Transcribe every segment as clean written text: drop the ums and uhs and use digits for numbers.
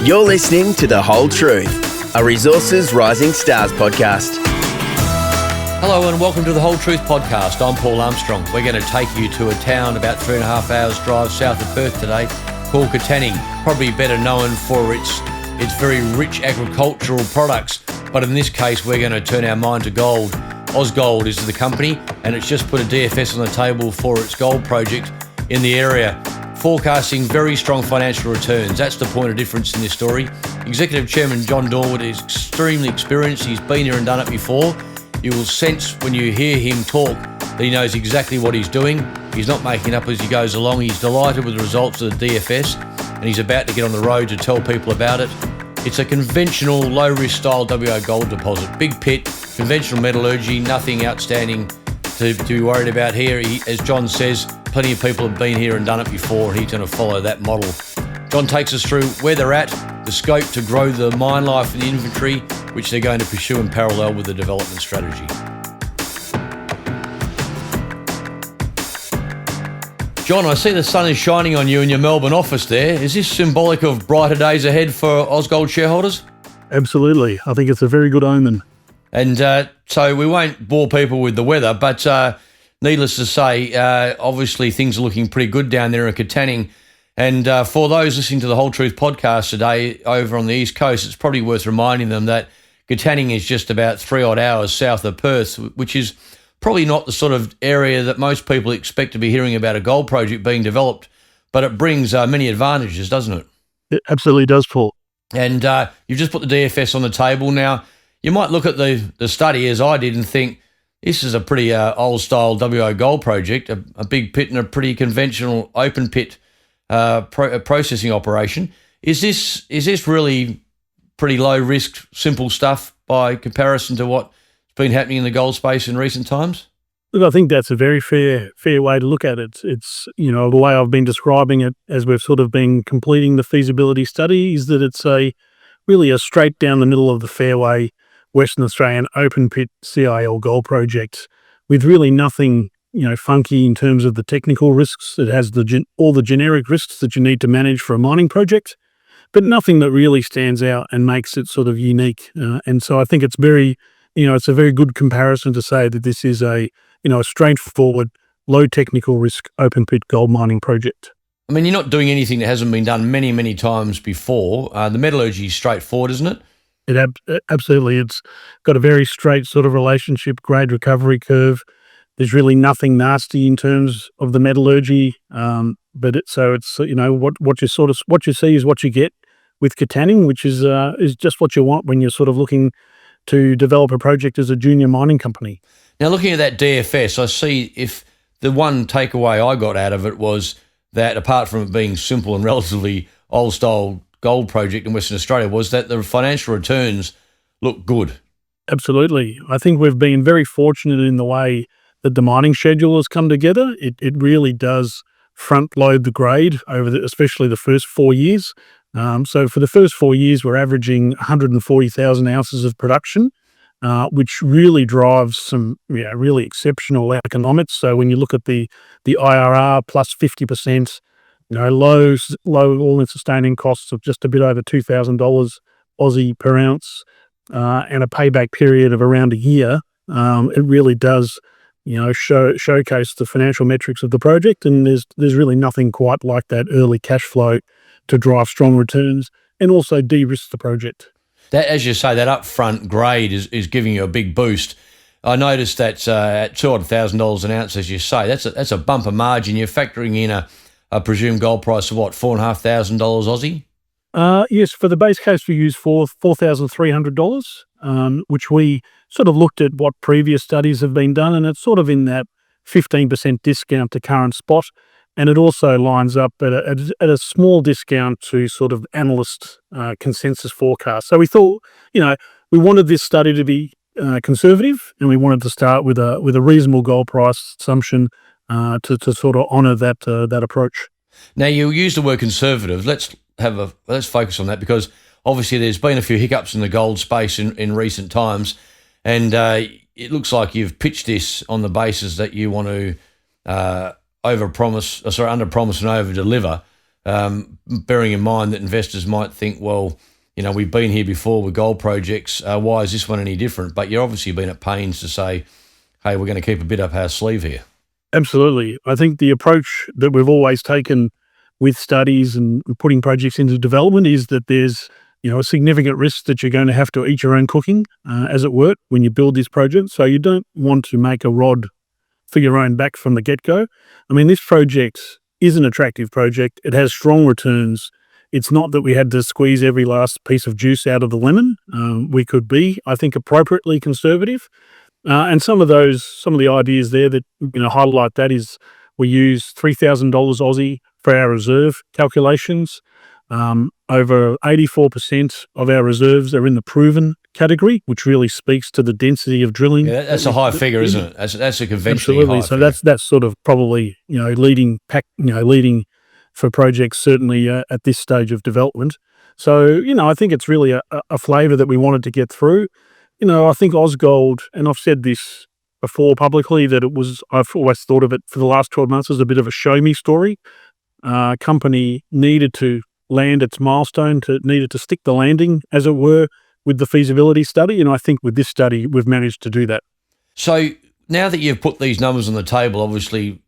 You're listening to The Whole Truth, a Resources Rising Stars podcast. Hello and welcome to The Whole Truth podcast. I'm Paul Armstrong. We're going to take you to a town about 3.5 hours drive south of Perth today called Katanning, probably better known for its very rich agricultural products. But in this case, we're going to turn our mind to gold. Ausgold is the company, and it's just put a DFS on the table for its gold project in the area, forecasting very strong financial returns. That's the point of difference in this story. Executive Chairman John Dorward is extremely experienced. He's been here and done it before. You will sense when you hear him talk that he knows exactly what he's doing. He's not making up as he goes along. He's delighted with the results of the DFS, and he's about to get on the road to tell people about it. It's a conventional, low-risk style WA gold deposit. Big pit, conventional metallurgy, nothing outstanding to be worried about here. As John says, plenty of people have been here and done it before, and he's going to follow that model. John takes us through where they're at, the scope to grow the mine life and the inventory, which they're going to pursue in parallel with the development strategy. John, I see the sun is shining on you in your Melbourne office there. Is this symbolic of brighter days ahead for Ausgold shareholders? Absolutely. I think it's a very good omen. And so we won't bore people with the weather, but needless to say, obviously things are looking pretty good down there in Katanning. And for those listening to the Whole Truth podcast today over on the East Coast, it's probably worth reminding them that Katanning is just about 3 odd hours south of Perth, which is probably not the sort of area that most people expect to be hearing about a gold project being developed, but it brings many advantages, doesn't it? It absolutely does, Paul. And you've just put the DFS on the table. Now, you might look at the study as I did and think, this is a pretty old-style WA gold project, a big pit and a pretty conventional open pit processing operation. Is this really pretty low-risk, simple stuff by comparison to what's been happening in the gold space in recent times? Look, I think that's a very fair way to look at it. It's, the way I've been describing it as we've sort of been completing the feasibility study is that it's really a straight down the middle of the fairway Western Australian open pit CIL gold project with really nothing, funky in terms of the technical risks. It has all the generic risks that you need to manage for a mining project, but nothing that really stands out and makes it sort of unique. And so I think it's it's a very good comparison to say that this is a straightforward, low technical risk open pit gold mining project. I mean, you're not doing anything that hasn't been done many, many times before. The metallurgy is straightforward, isn't it? Absolutely. It's got a very straight sort of relationship, grade recovery curve. There's really nothing nasty in terms of the metallurgy, but it's what you see is what you get with Katanning, which is just what you want when you're sort of looking to develop a project as a junior mining company. Now, looking at that DFS, I see if the one takeaway I got out of it was that apart from it being simple and relatively old-style gold project in Western Australia, was that the financial returns look good. Absolutely. I think we've been very fortunate in the way that the mining schedule has come together. It really does front-load the grade over especially the first 4 years. So for the first 4 years, we're averaging 140,000 ounces of production, which really drives some really exceptional economics. So when you look at the IRR plus 50%, low all-in sustaining costs of just a bit over $2,000 Aussie per ounce, and a payback period of around a year, it really does showcase the financial metrics of the project. And there's really nothing quite like that early cash flow to drive strong returns and also de-risk the project. That, as you say, that upfront grade is giving you a big boost. I noticed that at $200,000 an ounce, as you say, that's a bumper margin. You're factoring in a presumed gold price of what, $4,500 Aussie? Yes, for the base case we used $4,300, which we sort of looked at what previous studies have been done, and it's sort of in that 15% discount to current spot. And it also lines up at a small discount to sort of analyst consensus forecast. So we thought, we wanted this study to be conservative, and we wanted to start with a reasonable gold price assumption to sort of honour that approach. Now, you use the word conservative. Let's focus on that, because obviously there's been a few hiccups in the gold space in recent times, and it looks like you've pitched this on the basis that you want to under promise and over deliver. bearing in mind that investors might think, well, we've been here before with gold projects. Why is this one any different? But you're obviously been at pains to say, hey, we're going to keep a bit up our sleeve here. Absolutely. I think the approach that we've always taken with studies and putting projects into development is that there's a significant risk that you're going to have to eat your own cooking, as it were, when you build this project. So you don't want to make a rod for your own back from the get-go. I mean, this project is an attractive project. It has strong returns. It's not that we had to squeeze every last piece of juice out of the lemon. We could be, I think, appropriately conservative. And some of the ideas there that highlight that is we use $3,000 Aussie for our reserve calculations. Over 84% of our reserves are in the proven category, which really speaks to the density of drilling. Yeah, that's a high figure, isn't it? That's a conventionally absolutely. high So figure. that's sort of probably leading for projects certainly at this stage of development. So I think it's really a flavour that we wanted to get through. I think Ausgold, and I've said this before publicly, that I've always thought of it for the last 12 months as a bit of a show me story. Company needed to land its milestone, needed to stick the landing, as it were, with the feasibility study. And I think with this study, we've managed to do that. So now that you've put these numbers on the table, obviously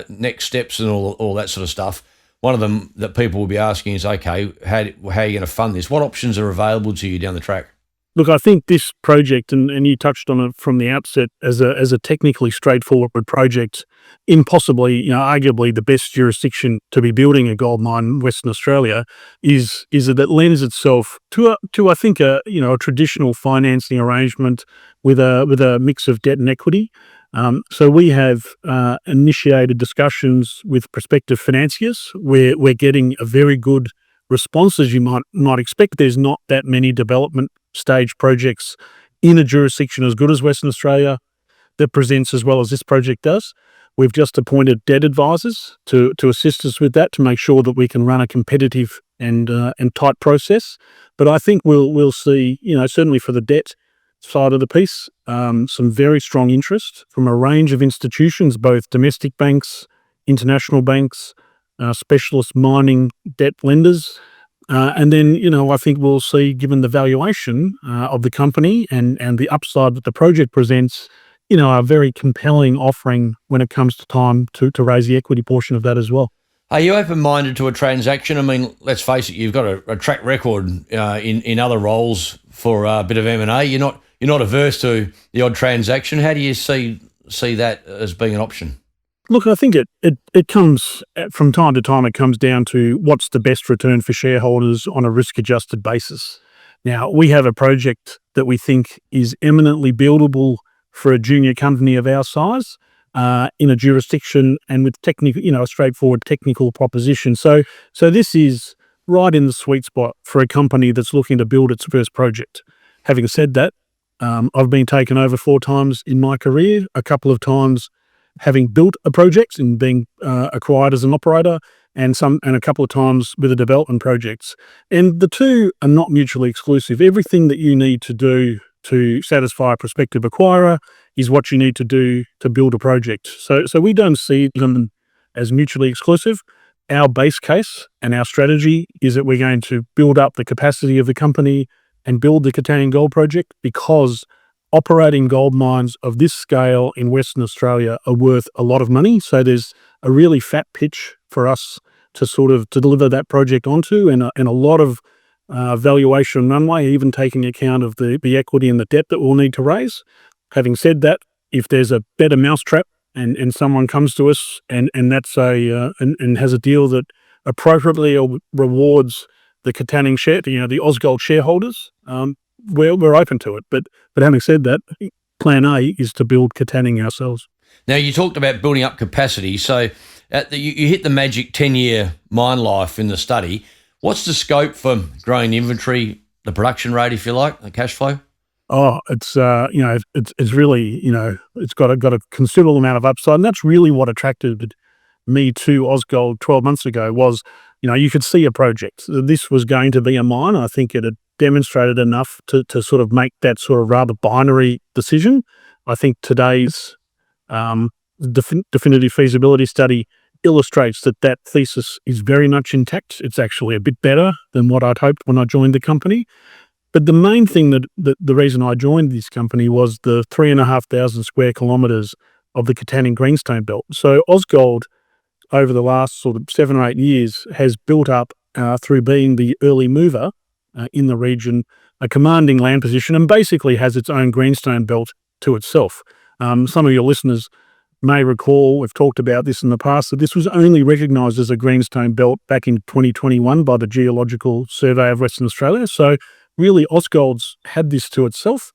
next steps and all that sort of stuff, one of them that people will be asking is, okay, how are you going to fund this? What options are available to you down the track? Look, I think this project, and you touched on it from the outset, as a technically straightforward project in possibly, arguably the best jurisdiction to be building a gold mine in Western Australia, is that it lends itself to I think a traditional financing arrangement with a mix of debt and equity. So we have initiated discussions with prospective financiers. We're getting a very good response, as you might expect. There's not that many development stage projects in a jurisdiction as good as Western Australia that presents as well as this project does. We've just appointed debt advisors to assist us with that, to make sure that we can run a competitive and tight process. But I think we'll see, certainly for the debt side of the piece, some very strong interest from a range of institutions, both domestic banks, international banks, specialist mining debt lenders. And then, I think we'll see, given the valuation of the company and the upside that the project presents, a very compelling offering when it comes to time to raise the equity portion of that as well. Are you open-minded to a transaction? I mean, let's face it, you've got a track record in other roles for a bit of M&A. You're not averse to the odd transaction. How do you see that as being an option? Look, I think it comes from time to time. It comes down to what's the best return for shareholders on a risk-adjusted basis. Now, we have a project that we think is eminently buildable for a junior company of our size, in a jurisdiction and with technical, a straightforward technical proposition. So this is right in the sweet spot for a company that's looking to build its first project. Having said that, I've been taken over 4 times in my career, a couple of times having built a project and being acquired as an operator, and a couple of times with the development projects. And the two are not mutually exclusive. Everything that you need to do to satisfy a prospective acquirer is what you need to do to build a project. So we don't see them as mutually exclusive. Our base case and our strategy is that we're going to build up the capacity of the company and build the Katanning Gold Project, because operating gold mines of this scale in Western Australia are worth a lot of money. So there's a really fat pitch for us to deliver that project onto, and a lot of valuation runway, even taking account of the equity and the debt that we'll need to raise. Having said that, if there's a better mousetrap and someone comes to us and that's and has a deal that appropriately rewards the Katanning share, the Ausgold shareholders, we're open to it. But having said that, plan A is to build Katanning ourselves. Now, you talked about building up capacity. So you hit the magic 10-year mine life in the study. What's the scope for growing the inventory, the production rate, if you like, the cash flow? Oh, it's it's really, it's got a considerable amount of upside, and that's really what attracted me to Ausgold 12 months ago. Was, you could see a project. This was going to be a mine. I think it had demonstrated enough to sort of make that sort of rather binary decision. I think today's definitive feasibility study illustrates that thesis is very much intact. It's actually a bit better than what I'd hoped when I joined the company. But the main thing that the reason I joined this company was the 3,500 square kilometres of the Katanning Greenstone Belt. So Ausgold, over the last sort of 7 or 8 years, has built up through being the early mover in the region, a commanding land position, and basically has its own greenstone belt to itself. Some of your listeners may recall, we've talked about this in the past, that this was only recognised as a greenstone belt back in 2021 by the Geological Survey of Western Australia. So really, Ausgold's had this to itself.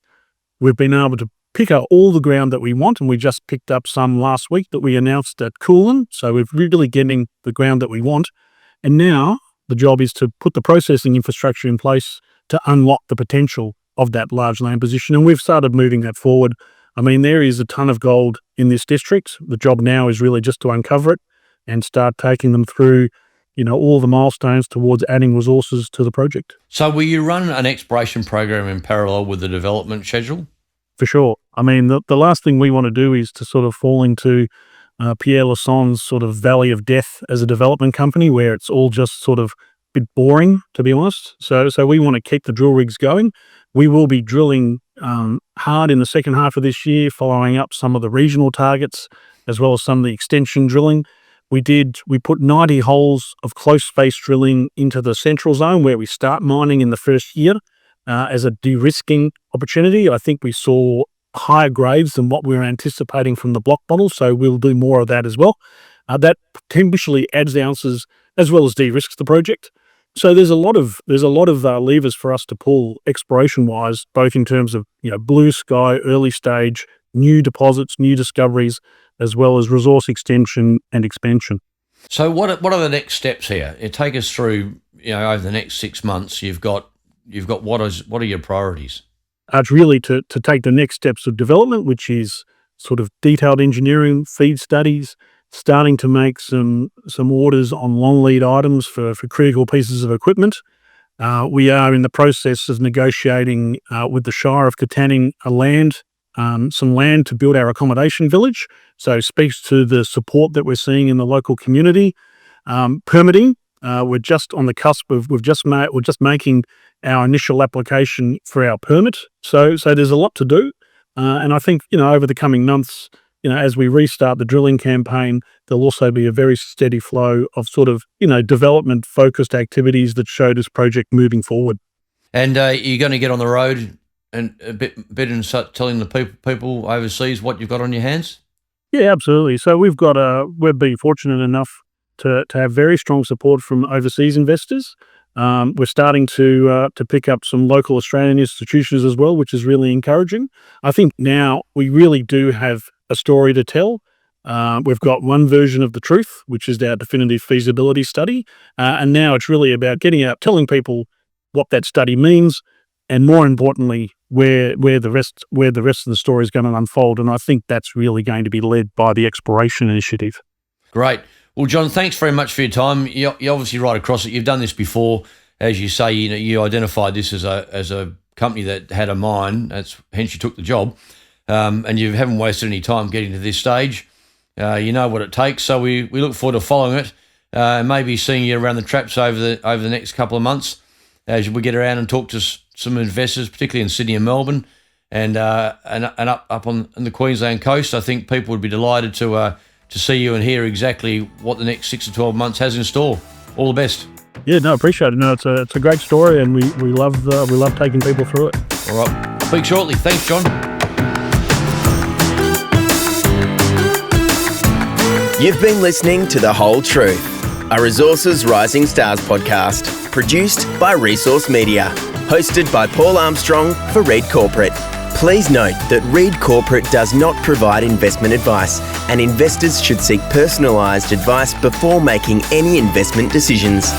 We've been able to pick up all the ground that we want, and we just picked up some last week that we announced at Coolin. So we're really getting the ground that we want. And now the job is to put the processing infrastructure in place to unlock the potential of that large land position. And we've started moving that forward. I mean, there is a ton of gold in this district. The job now is really just to uncover it and start taking them through, all the milestones towards adding resources to the project. So will you run an exploration program in parallel with the development schedule? For sure. I mean, the last thing we want to do is to sort of fall into Pierre Lasson's sort of valley of death as a development company, where it's all just sort of a bit boring, to be honest. So we want to keep the drill rigs going. We will be drilling hard in the second half of this year, following up some of the regional targets, as well as some of the extension drilling. We put 90 holes of close space drilling into the central zone where we start mining in the first year as a de-risking opportunity. I think we saw higher grades than what we were anticipating from the block model, so we'll do more of that as well. That potentially adds ounces as well as de-risks the project. So there's a lot of levers for us to pull exploration-wise, both in terms of blue sky, early stage, new deposits, new discoveries, as well as resource extension and expansion. So what are the next steps here? Take us through, over the next 6 months. You've got what are your priorities? It's really to take the next steps of development, which is sort of detailed engineering, feed studies, starting to make some orders on long lead items for critical pieces of equipment. We are in the process of negotiating with the Shire of Katanning some land to build our accommodation village. So it speaks to the support that we're seeing in the local community. Permitting, we're just on the cusp of we're just making our initial application for our permit. So there's a lot to do, and I think over the coming months, as we restart the drilling campaign, there'll also be a very steady flow of sort of development focused activities that show this project moving forward. And you're going to get on the road and a bit and start telling the people overseas what you've got on your hands? Yeah, absolutely. So we've been fortunate enough to have very strong support from overseas investors. We're starting to pick up some local Australian institutions as well, which is really encouraging. I think now we really do have a story to tell. We've got one version of the truth, which is our definitive feasibility study, and now it's really about getting out, telling people what that study means, and more importantly, where the rest of the story is going to unfold. And I think that's really going to be led by the exploration initiative. Great. Well, John, thanks very much for your time. You're obviously right across it. You've done this before, as you say. You identified this as a company that had a mine. Hence you took the job, and you haven't wasted any time getting to this stage. You know what it takes. So we look forward to following it, and maybe seeing you around the traps over the next couple of months as we get around and talk to some investors, particularly in Sydney and Melbourne, and up on the Queensland coast. I think people would be delighted to see you and hear exactly what the next 6 to 12 months has in store. All the best. Yeah, no, appreciate it. No, it's a great story, and we love taking people through it. All right, speak shortly. Thanks, John. You've been listening to The Whole Truth, a Resources Rising Stars podcast, produced by Resource Media, hosted by Paul Armstrong for Reed Corporate. Please note that Reed Corporate does not provide investment advice, and investors should seek personalised advice before making any investment decisions.